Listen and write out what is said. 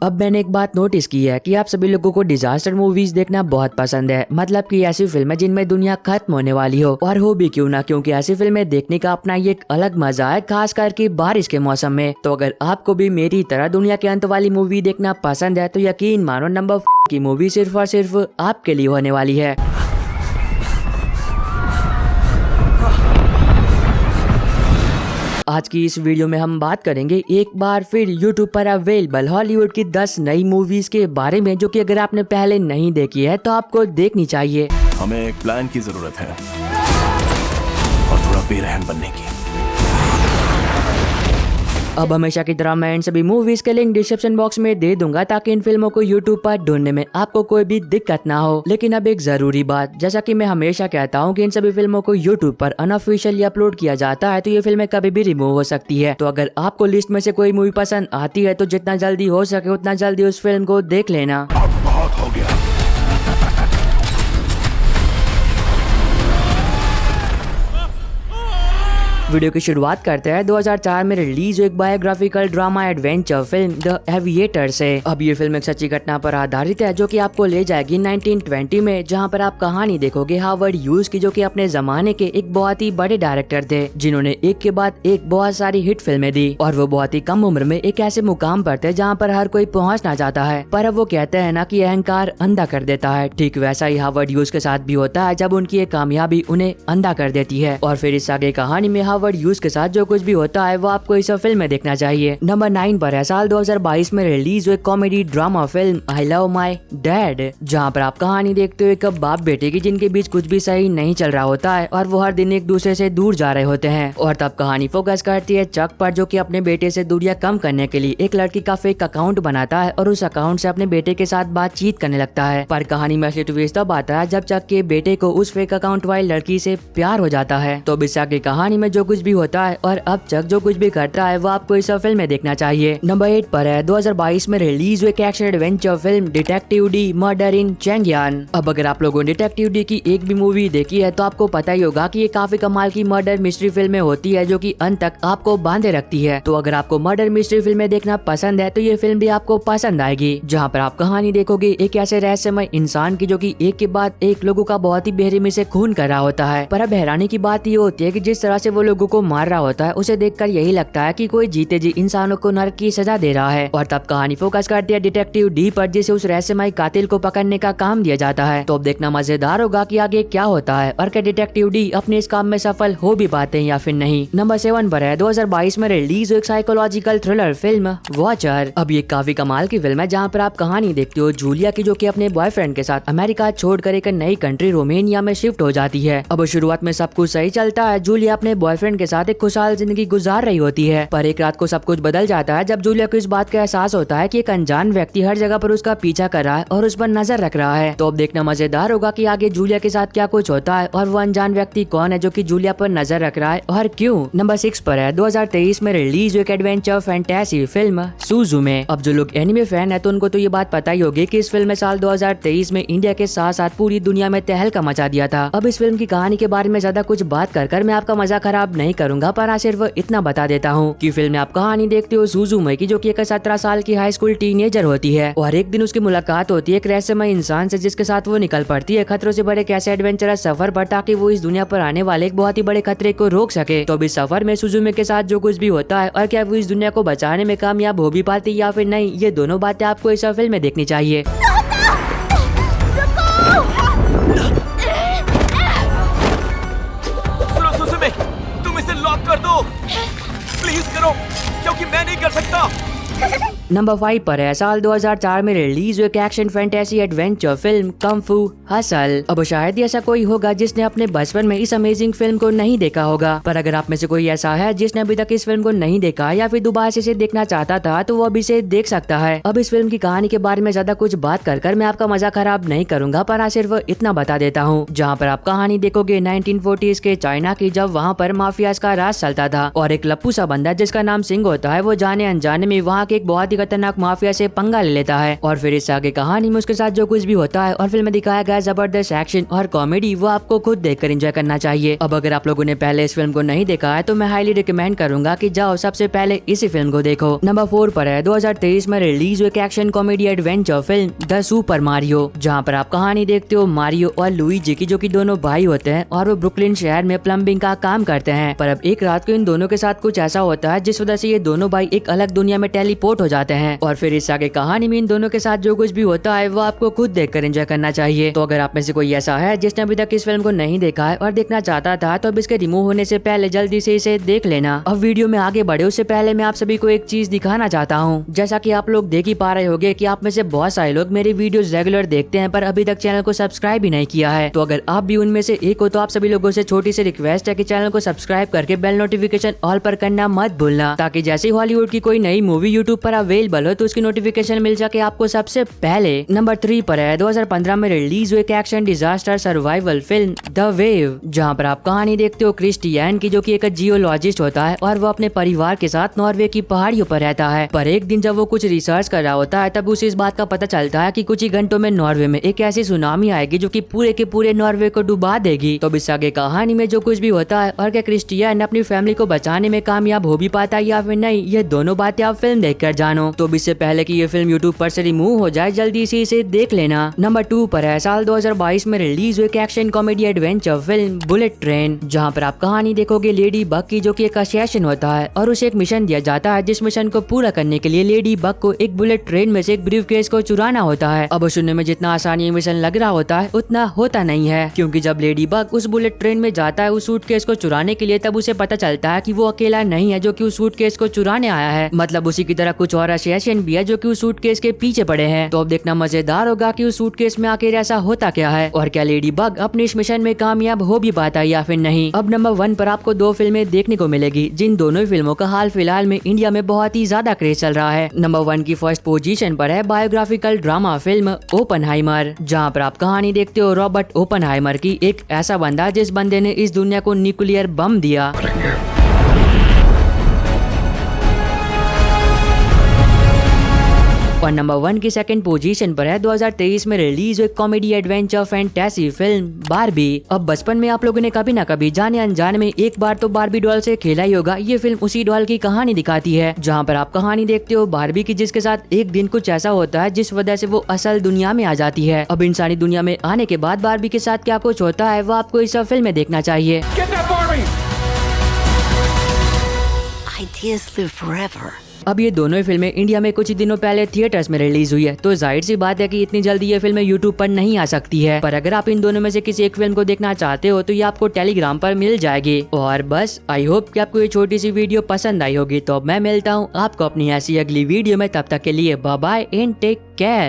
अब मैंने एक बात नोटिस की है कि आप सभी लोगों को डिजास्टर मूवीज देखना बहुत पसंद है। मतलब कि ऐसी फिल्में जिनमें दुनिया खत्म होने वाली हो, और हो भी क्यों ना, क्योंकि ऐसी फिल्में देखने का अपना ये एक अलग मजा है, खास करके बारिश के मौसम में। तो अगर आपको भी मेरी तरह दुनिया के अंत वाली मूवी देखना पसंद है तो यकीन मानो नंबर की मूवी सिर्फ और सिर्फ आपके लिए होने वाली है। आज की इस वीडियो में हम बात करेंगे एक बार फिर YouTube पर अवेलेबल हॉलीवुड की 10 नई मूवीज के बारे में, जो कि अगर आपने पहले नहीं देखी है तो आपको देखनी चाहिए। हमें एक प्लान की जरूरत है और थोड़ा बेरहम बनने की। अब हमेशा की तरह मैं इन सभी मूवीज के लिंक डिस्क्रिप्शन बॉक्स में दे दूंगा, ताकि इन फिल्मों को YouTube पर ढूंढने में आपको कोई भी दिक्कत ना हो। लेकिन अब एक जरूरी बात, जैसा कि मैं हमेशा कहता हूं कि इन सभी फिल्मों को YouTube पर अनऑफिशियली अपलोड किया जाता है, तो ये फिल्में कभी भी रिमूव हो सकती है। तो अगर आपको लिस्ट में से कोई मूवी पसंद आती है तो जितना जल्दी हो सके उतना जल्दी उस फिल्म को देख लेना। अब बहुत हो गया। वीडियो की शुरुआत करते हैं 2004 में रिलीज एक biographical drama adventure film the aviator से। अब ये फिल्म एक सच्ची घटना पर आधारित है, जो कि आपको ले जाएगी 1920 में, जहां पर आप कहानी देखोगे हार्वर्ड ह्यूज की, जो कि अपने जमाने के एक बहुत ही बड़े डायरेक्टर थे, जिन्होंने एक के बाद एक बहुत सारी हिट फिल्में दी। और वो बहुत ही कम उम्र में एक ऐसे मुकाम पर थे जहाँ पर हर कोई पहुँचना चाहता है, पर अब वो कहते हैं ना कि अहंकार अंधा कर देता है। ठीक वैसा ही हार्वर्ड ह्यूज के साथ भी होता है, जब उनकी एक कामयाबी उन्हें अंधा कर देती है। और फिर इस आगे कहानी में हार्वर्ड ह्यूज के साथ जो कुछ भी होता है वो आपको इस फिल्म में देखना चाहिए। नंबर 9 पर है साल 2022 में रिलीज हुई comedy drama film I love my dad, जहाँ पर आप कहानी देखते हो एक बाप बेटे की, जिनके बीच कुछ भी सही नहीं चल रहा होता है और वो हर दिन एक दूसरे से दूर जा रहे होते हैं। और तब कहानी फोकस करती है चक पर, जो कि अपने बेटे से दूरियां कम करने के लिए एक लड़की का फेक अकाउंट बनाता है और उस अकाउंट से अपने बेटे के साथ बातचीत करने लगता है। पर कहानी में असली ट्विस्ट तब आता है जब चक के बेटे को उस फेक अकाउंट वाली लड़की से प्यार हो जाता है। तो इस आगे कहानी में जो कुछ भी होता है और अब तक जो कुछ भी करता है वो आपको इस फिल्म में देखना चाहिए। नंबर 8 पर है 2022 में रिलीज हुई action adventure film detective Dee murder in Chengyan. अब अगर आप लोगों ने डिटेक्टिव डी की एक भी मूवी देखी है तो आपको पता ही होगा कि ये काफी कमाल की मर्डर मिस्ट्री फिल्में होती है, जो कि अंत तक आपको बांधे रखती है। तो अगर आपको मर्डर मिस्ट्री फिल्में देखना पसंद है तो ये फिल्म भी आपको पसंद आएगी, जहाँ पर आप कहानी देखोगे एक ऐसे रहस्यमय इंसान की, जो कि एक के बाद एक लोगों का बहुत ही बेरहमी से खून कर रहा होता है। पर अब हैरानी की बात ये होती है कि जिस तरह से वो लोगों को मार रहा होता है उसे देखकर यही लगता है कि कोई जीते जी इंसानों को नरक की सजा दे रहा है। और तब कहानी फोकस करती है डिटेक्टिव डी पर, जिसे उस रहस्यमय कातिल को पकड़ने का काम दिया जाता है। तो अब देखना मजेदार होगा कि आगे क्या होता है और क्या डिटेक्टिव डी अपने इस काम में सफल हो भी पाते हैं या फिर नहीं। नंबर 7 पर है 2022 में रिलीज एक साइकोलॉजिकल थ्रिलर फिल्म वॉचर। अब ये काफी कमाल की फिल्म है, जहाँ पर आप कहानी देखते हो जूलिया की, जो कि अपने बॉयफ्रेंड के साथ अमेरिका छोड़कर एक नई कंट्री रोमेनिया में शिफ्ट हो जाती है। अब शुरुआत में सब कुछ सही चलता है, जूलिया अपने बॉयफ्रेंड के साथ एक खुशहाल जिंदगी गुजार रही होती है। पर एक रात को सब कुछ बदल जाता है जब जूलिया को इस बात का एहसास होता है कि एक अनजान व्यक्ति हर जगह पर उसका पीछा कर रहा है और उस पर नजर रख रहा है। तो अब देखना मजेदार होगा कि आगे जूलिया के साथ क्या कुछ होता है और वो अनजान व्यक्ति कौन है जो कि जूलिया पर नजर रख रहा है और क्यों। नंबर 6 पर है 2023 में रिलीज एक एडवेंचर फैंटेसी फिल्म सुजुमे। अब जो लोग एनिमे फैन है तो उनको तो ये बात पता ही होगी कि इस फिल्म में साल 2023 में इंडिया के साथ साथ पूरी दुनिया में तहलका मचा दिया था। अब इस फिल्म की कहानी के बारे में ज्यादा कुछ बात कर मैं आपका मजा खराब नहीं करूंगा, पर सिर्फ इतना बता देता हूँ कि फिल्म में आप कहानी देखते हो सुजुमे की, जो कि एक 17 साल की हाई स्कूल टीनेजर होती है और एक दिन उसकी मुलाकात होती है एक रहस्यमय इंसान से, जिसके साथ वो निकल पड़ती है खतरों से भरे कैसे एडवेंचरस सफर पर, ताकि वो इस दुनिया पर आने वाले एक बहुत ही बड़े खतरे को रोक सके। तो इस सफर में सुजुमे के साथ जो कुछ भी होता है और क्या वो इस दुनिया को बचाने में कामयाब हो भी पाती या फिर नहीं, ये दोनों बातें आपको इस फिल्म में देखनी चाहिए। तुम इसे लॉक कर दो, प्लीज करो, क्योंकि मैं नहीं कर सकता। नंबर 5 पर है साल 2004 में रिलीज एक action fantasy adventure film Kang फू हसल। अब शायद ही ऐसा कोई होगा जिसने अपने बचपन में इस अमेजिंग फिल्म को नहीं देखा होगा, पर अगर आप में से कोई ऐसा है जिसने अभी तक इस फिल्म को नहीं देखा या फिर दोबारा से इसे देखना चाहता था तो वो अभी इसे देख सकता है। अब इस फिल्म की कहानी के बारे में ज्यादा कुछ बात कर मैं आपका मजा खराब नहीं करूंगा, पर सिर्फ इतना बता देता हूँ, जहाँ पर आप कहानी देखोगे 1940s के चाइना की, जब वहाँ पर माफियाज का राज चलता था और एक लप्पू सा बंदा जिसका नाम सिंह होता है वो जाने अनजाने में वहाँ के एक बहुत ही खतरनाक माफिया से पंगा ले लेता है और फिर इस आगे कहानी में उसके साथ जो कुछ भी होता है और फिल्म में दिखाया गया जबरदस्त एक्शन और कॉमेडी वो आपको खुद देखकर एंजॉय करना चाहिए। अब अगर आप लोगों ने पहले इस फिल्म को नहीं देखा है तो मैं हाईली रिकमेंड करूंगा कि जाओ सबसे पहले इसी फिल्म को देखो। नंबर 4 पर है 2023 में रिलीज हुई action comedy adventure film the super Mario, जहाँ पर आप कहानी देखते हो मारियो और लुइजी की, जो कि दोनों भाई होते हैं और वो ब्रुकलिन शहर में प्लम्बिंग का काम करते हैं। पर अब एक रात को इन दोनों के साथ कुछ ऐसा होता है जिस वजह से ये दोनों भाई एक अलग दुनिया में टेलीपोर्ट हो जाते हैं और फिर इस आगे कहानी में इन दोनों के साथ जो कुछ भी होता है वो आपको खुद देखकर एंजॉय करना चाहिए। तो अगर आप में से कोई ऐसा है जिसने अभी तक इस फिल्म को नहीं देखा है और देखना चाहता था तो अब इसके रिमूव होने से पहले जल्दी से इसे देख लेना। अब वीडियो में आगे बढ़े उससे पहले मैं आप सभी को एक चीज दिखाना चाहता हूँ। जैसा कि आप लोग देख ही पा रहे होंगे कि आप में से बहुत सारे लोग मेरी वीडियोस रेगुलर देखते हैं पर अभी तक चैनल को सब्सक्राइब भी नहीं किया है। तो अगर आप भी उनमें से एक हो तो आप सभी लोगों से छोटी सी रिक्वेस्ट है कि चैनल को सब्सक्राइब करके बेल नोटिफिकेशन ऑल पर करना मत भूलना, ताकि जैसे ही हॉलीवुड की कोई नई मूवी यूट्यूब पर अवेलेबल हो तो उसकी नोटिफिकेशन मिल सके आपको सबसे पहले। नंबर 3 पर है 2015 में रिलीज हुई action disaster survival film the wave, जहाँ पर आप कहानी देखते हो क्रिस्टियन की, जो कि एक जियोलॉजिस्ट होता है और वो अपने परिवार के साथ नॉर्वे की पहाड़ियों पर रहता है। पर एक दिन जब वो कुछ रिसर्च कर रहा होता है तब उसे इस बात का पता चलता है कि कुछ ही घंटों में नॉर्वे में एक ऐसी सुनामी आएगी जो कि पूरे के पूरे नॉर्वे को डुबा देगी। तो इस आगे कहानी में जो कुछ भी होता है और क्या क्रिस्टियन अपनी फैमिली को बचाने में कामयाब हो भी पाता है या फिर नहीं, ये दोनों बातें आप फिल्म देखकर जानो। तो इससे पहले कि ये फिल्म यूट्यूब पर से रिमूव हो जाए जल्दी से इसे देख लेना। नंबर 2 पर है साल 2022 में रिलीज हुई action comedy adventure film bullet train, जहाँ पर आप कहानी देखोगे लेडी बग की, जो कि एक असैसिन होता है और उसे एक मिशन दिया जाता है जिस मिशन को पूरा करने के लिए लेडी बग को एक बुलेट ट्रेन में से एक ब्रीफकेस को चुराना होता है। अब सुनने में जितना आसान ये मिशन लग रहा होता है उतना होता नहीं है, क्योंकि जब लेडी बग उस बुलेट ट्रेन में जाता है उस सूटकेस को चुराने के लिए तब उसे पता चलता है कि वो अकेला नहीं है जो कि उस सूटकेस को चुराने आया है, मतलब उसी की तरह कुछ और असैसिन भी है जो कि उस सूटकेस के पीछे पड़े हैं। तो अब देखना मजेदार होगा कि उस सूटकेस में आखिर ऐसा होता क्या है और क्या लेडी बग अपने इस मिशन में कामयाब हो भी पाता है या फिर नहीं। अब नंबर 1 पर आपको 2 फिल्में देखने को मिलेगी जिन दोनों फिल्मों का हाल फिलहाल में इंडिया में बहुत ही ज्यादा क्रेज चल रहा है। नंबर 1 की फर्स्ट पोजीशन पर है बायोग्राफिकल ड्रामा फिल्म ओपनहाइमर, जहाँ पर आप कहानी देखते हो रॉबर्ट ओपनहाइमर की, एक ऐसा बंदा जिस बंदे ने इस दुनिया को न्यूक्लियर बम दिया। और नंबर 1 की सेकंड पोजीशन पर है 2023 में रिलीज हुई comedy adventure fantasy film Barbie. अब बचपन में आप लोगों ने कभी ना कभी जाने अनजाने में एक बार तो बार्बी डॉल से खेला ही होगा। ये फिल्म उसी डॉल की कहानी दिखाती है, जहाँ पर आप कहानी देखते हो बार्बी की, जिसके साथ एक दिन कुछ ऐसा होता है जिस वजह से वो असल दुनिया में आ जाती है। अब इंसानी दुनिया में आने के बाद बार्बी के साथ क्या कुछ होता है वो आपको इस फिल्म में देखना चाहिए। Ideas live forever. अब ये दोनों फिल्में इंडिया में कुछ ही दिनों पहले थिएटर्स में रिलीज हुई है, तो जाहिर सी बात है कि इतनी जल्दी ये फिल्में यूट्यूब पर नहीं आ सकती है। पर अगर आप इन दोनों में से किसी एक फिल्म को देखना चाहते हो तो ये आपको टेलीग्राम पर मिल जाएगी। और बस आई होप कि आपको ये छोटी सी वीडियो पसंद आई होगी। तो अब मैं मिलता हूँ आपको अपनी ऐसी अगली वीडियो में, तब तक के लिए bye bye and take care.